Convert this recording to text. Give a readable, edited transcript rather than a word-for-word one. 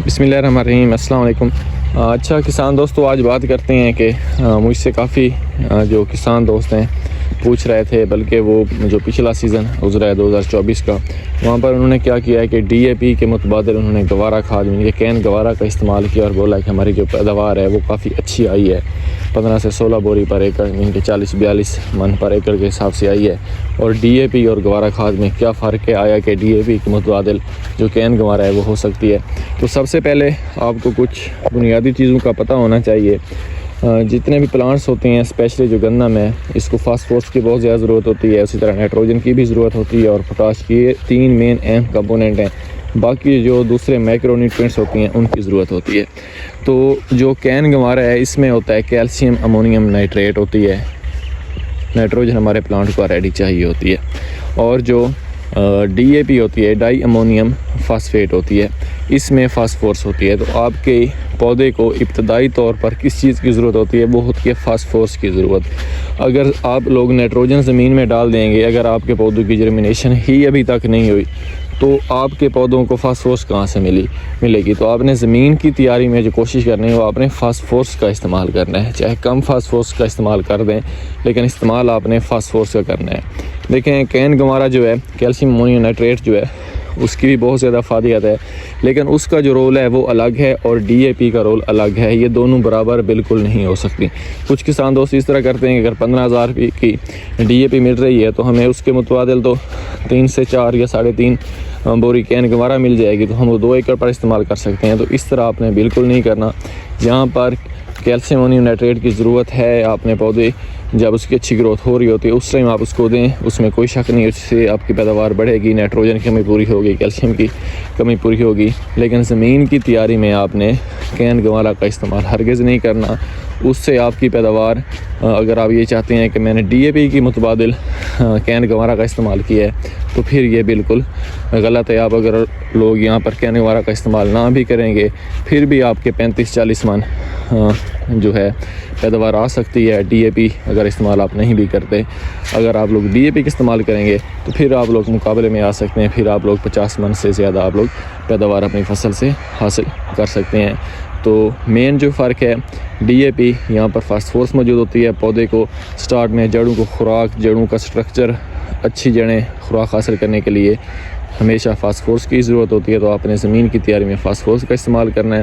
بسم اللہ الرحمن الرحیم، السلام علیکم۔ اچھا کسان دوستو، آج بات کرتے ہیں کہ مجھ سے کافی جو کسان دوست ہیں پوچھ رہے تھے، بلکہ وہ جو پچھلا سیزن گزرا ہے 2024 کا، وہاں پر انہوں نے کیا کیا ہے کہ ڈی اے پی کے متبادل انہوں نے گوارا کھاد یعنی کہ کین گوارا کا استعمال کیا اور بولا کہ ہماری جو پیداوار ہے وہ کافی اچھی آئی ہے، 15 سے 16 بوری پر ایکڑ یعنی کہ 40-42 من پر ایکڑ کے حساب سے آئی ہے۔ اور ڈی اے پی اور گوارا کھاد میں کیا فرق ہے، آیا کہ ڈی اے پی کے متبادل جو کین گوارا ہے وہ ہو سکتی ہے۔ تو سب سے پہلے آپ کو کچھ بنیادی چیزوں کا پتہ ہونا چاہیے۔ جتنے بھی پلانٹس ہوتے ہیں، اسپیشلی جو گندم ہے، اس کو فاسفورس کی بہت زیادہ ضرورت ہوتی ہے، اسی طرح نائٹروجن کی بھی ضرورت ہوتی ہے اور پوٹاش کی۔ یہ 3 مین اہم کمپوننٹ ہیں، باقی جو دوسرے مائکرو نیوٹرینٹس ہوتی ہیں ان کی ضرورت ہوتی ہے۔ تو جو کین گوارا ہے اس میں ہوتا ہے کیلشیم امونیم نائٹریٹ ہوتی ہے، نائٹروجن ہمارے پلانٹ کو ریڈی چاہیے ہوتی ہے، اور جو ڈی اے پی ہوتی ہے ڈائی امونیم فاسفیٹ ہوتی ہے، اس میں فاسفورس ہوتی ہے۔ تو آپ کے پودے کو ابتدائی طور پر کس چیز کی ضرورت ہوتی ہے؟ وہ ہوتی ہے فاسفورس کی ضرورت۔ اگر آپ لوگ نائٹروجن زمین میں ڈال دیں گے، اگر آپ کے پودوں کی جرمینیشن ہی ابھی تک نہیں ہوئی تو آپ کے پودوں کو فاسفورس کہاں سے ملے گی؟ تو آپ نے زمین کی تیاری میں جو کوشش کرنی ہے وہ آپ نے فاسفورس کا استعمال کرنا ہے، چاہے کم فاسفورس کا استعمال کر دیں، لیکن استعمال آپ نے فاسفورس کا کرنا ہے۔ دیکھیں کین گوارا جو ہے، کیلشیم امونیم نائٹریٹ جو ہے، اس کی بھی بہت زیادہ فائدیت ہے، لیکن اس کا جو رول ہے وہ الگ ہے اور ڈی اے پی کا رول الگ ہے۔ یہ دونوں برابر بالکل نہیں ہو سکتی۔ کچھ کسان دوست اس طرح کرتے ہیں کہ اگر 15,000 کی ڈی اے پی مل رہی ہے تو ہمیں اس کے متبادل تو 3 سے 4 یا 3.5 بوری کین گوارا مل جائے گی، تو ہم وہ 2 ایکڑ پر استعمال کر سکتے ہیں۔ تو اس طرح آپ نے بالکل نہیں کرنا۔ جہاں پر کیلشیم امونیم نائٹریٹ کی ضرورت ہے، آپ نے پودے جب اس کی اچھی گروتھ ہو رہی ہوتی ہے اس ٹائم آپ اس کو دیں، اس میں کوئی شک نہیں، اس سے آپ کی پیداوار بڑھے گی، نائٹروجن کی کمی پوری ہوگی، کیلشیم کی کمی پوری ہوگی۔ لیکن زمین کی تیاری میں آپ نے کین گوارا کا استعمال ہرگز نہیں کرنا۔ اس سے آپ کی پیداوار، اگر آپ یہ چاہتے ہیں کہ میں نے ڈی اے پی کی متبادل کین گوارا کا استعمال کیا ہے تو پھر یہ بالکل غلط ہے۔ آپ اگر لوگ یہاں پر کین گوارا کا استعمال نہ بھی کریں گے پھر بھی آپ کے 35-40 من جو ہے پیداوار آ سکتی ہے، ڈی اے پی اگر استعمال آپ نہیں بھی کرتے۔ اگر آپ لوگ ڈی اے پی کا استعمال کریں گے تو پھر آپ لوگ مقابلے میں آ سکتے ہیں، پھر آپ لوگ 50 من سے زیادہ آپ لوگ پیداوار اپنی فصل سے حاصل کر سکتے ہیں۔ تو مین جو فرق ہے، ڈی اے پی یہاں پر فاسفورس موجود ہوتی ہے، پودے کو سٹارٹ میں جڑوں کو خوراک، جڑوں کا سٹرکچر، اچھی جڑیں خوراک حاصل کرنے کے لیے ہمیشہ فاسفورس کی ضرورت ہوتی ہے۔ تو آپ نے زمین کی تیاری میں فاسفورس کا استعمال کرنا ہے۔